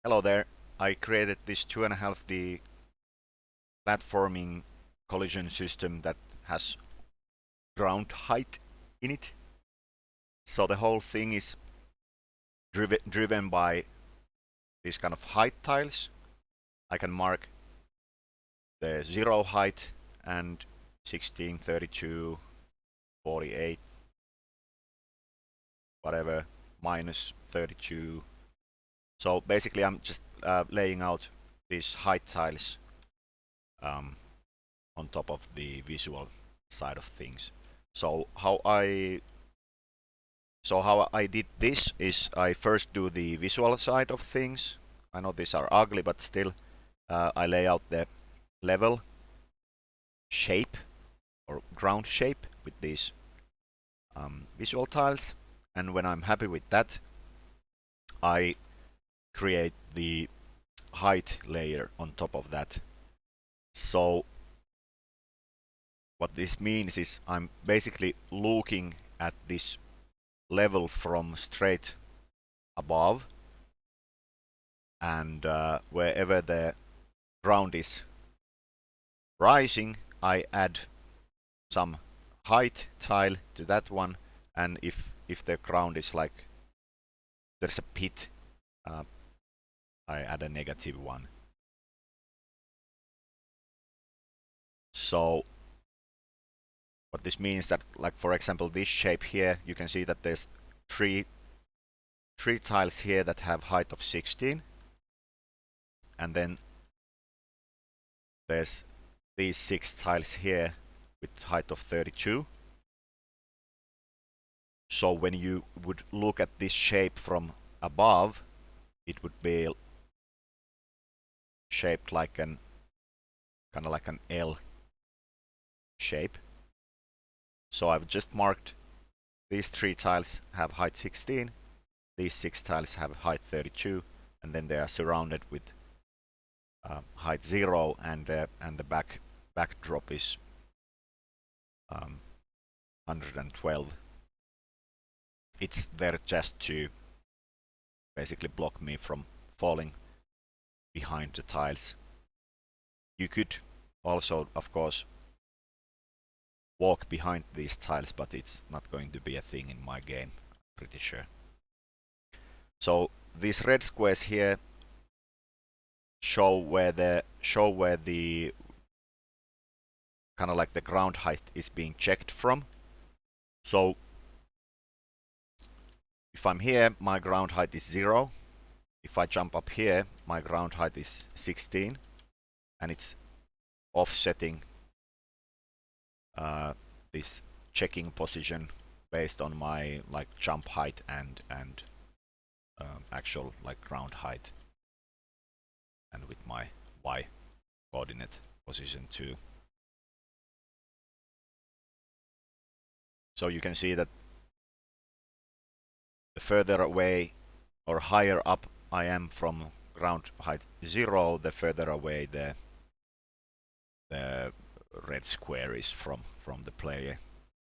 Hello there. I created this 2.5D platforming collision system that has ground height in it. So the whole thing is driven by these kind of height tiles. I can mark the 0 height and 16, 32, 48, whatever, minus 32. So basically I'm just laying out these height tiles um, on top of the visual side of things. So how I did this is I first do the visual side of things. I know these are ugly, but still I lay out the level shape or ground shape with these visual tiles. And when I'm happy with that, I create the height layer on top of that. So what this means is I'm basically looking at this level from straight above, and wherever the ground is rising, I add some height tile to that one, and if the ground is like there's a pit, uh, I add a negative one. So what this means that, like for example, this shape here, you can see that there's three tiles here that have height of 16, and then there's these 6 tiles here with height of 32. So when you would look at this shape from above, it would be shaped like an kind of like an L shape. So I've just marked these 3 tiles have height 16, these 6 tiles have height 32, and then they are surrounded with height 0, and the backdrop is 112. It's there just to basically block me from falling behind the tiles. You could also, of course, walk behind these tiles, but it's not going to be a thing in my game, pretty sure. So these red squares here show where the kind of like the ground height is being checked from. So if I'm here, my ground height is 0. If I jump up here, my ground height is 16, and it's offsetting this checking position based on my like jump height and actual like ground height, and with my y coordinate position too. So you can see that the further away or higher up I am from ground height 0, the further away the red square is from the player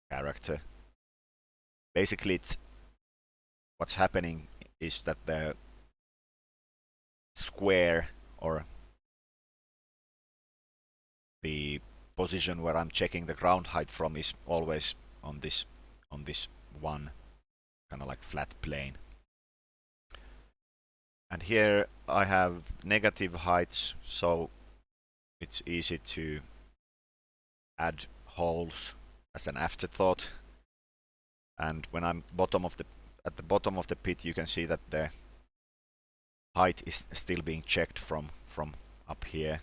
character. Basically, it's what's happening is that the square or the position where I'm checking the ground height from is always on this one kind of like flat plane. And here I have negative heights, so it's easy to add holes as an afterthought. And when I'm at the bottom of the pit, you can see that the height is still being checked from up here.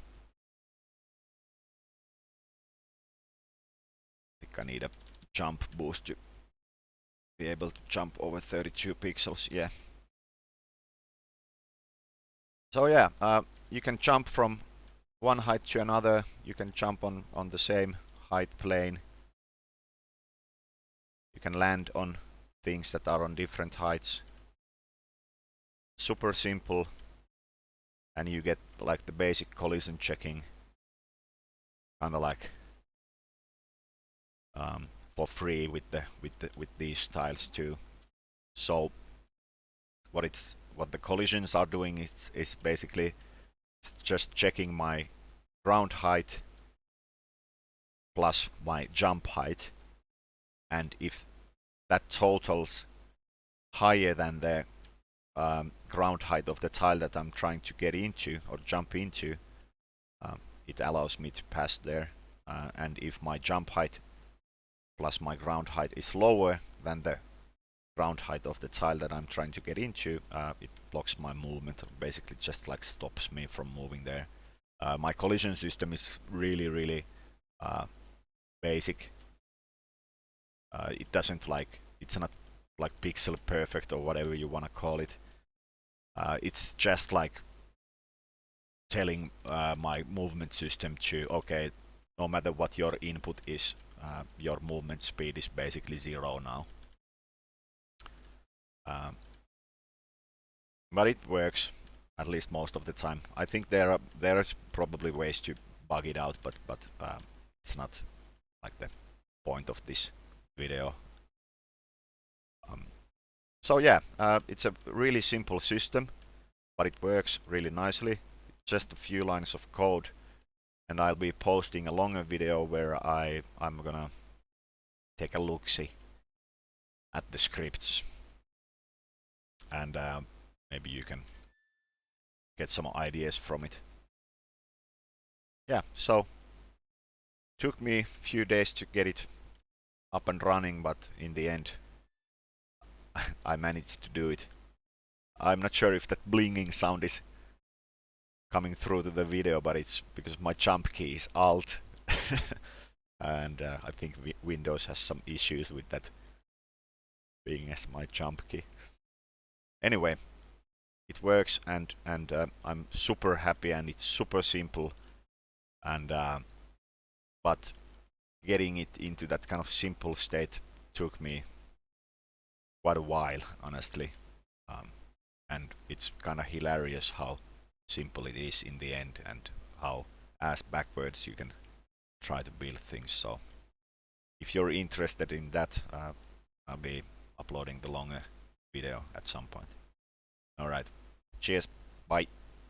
I think I need a jump boost to be able to jump over 32 pixels. Yeah. So yeah, you can jump from one height to another. You can jump on the same height plane. You can land on things that are on different heights. Super simple, and you get like the basic collision checking, kind of like for free with these tiles too. So what what the collisions are doing is basically just checking my ground height plus my jump height, and if that totals higher than the ground height of the tile that I'm trying to get into or jump into, it allows me to pass there. And if my jump height plus my ground height is lower than the ground height of the tile that I'm trying to get into, it blocks my movement, or basically just like stops me from moving there. My collision system is really basic. It doesn't like, it's not like pixel perfect or whatever you want to call it. It's just like telling my movement system to, okay, no matter what your input is, your movement speed is basically 0 now. But it works, at least most of the time. I think there's probably ways to bug it out, but it's not like the point of this video. So yeah, it's a really simple system, but it works really nicely. Just a few lines of code, and I'll be posting a longer video where I'm gonna take a look-see at the scripts, and maybe you can get some ideas from it. Yeah, so took me a few days to get it up and running, but in the end I managed to do it. I'm not sure if that blinging sound is coming through to the video, but it's because my jump key is Alt and I think Windows has some issues with that being as my jump key. Anyway, it works, and I'm super happy, and it's super simple, and but getting it into that kind of simple state took me quite a while, honestly, and it's kind of hilarious how simple it is in the end, and how ass backwards you can try to build things. So if you're interested in that, I'll be uploading the longer video at some point. Alright, cheers, bye.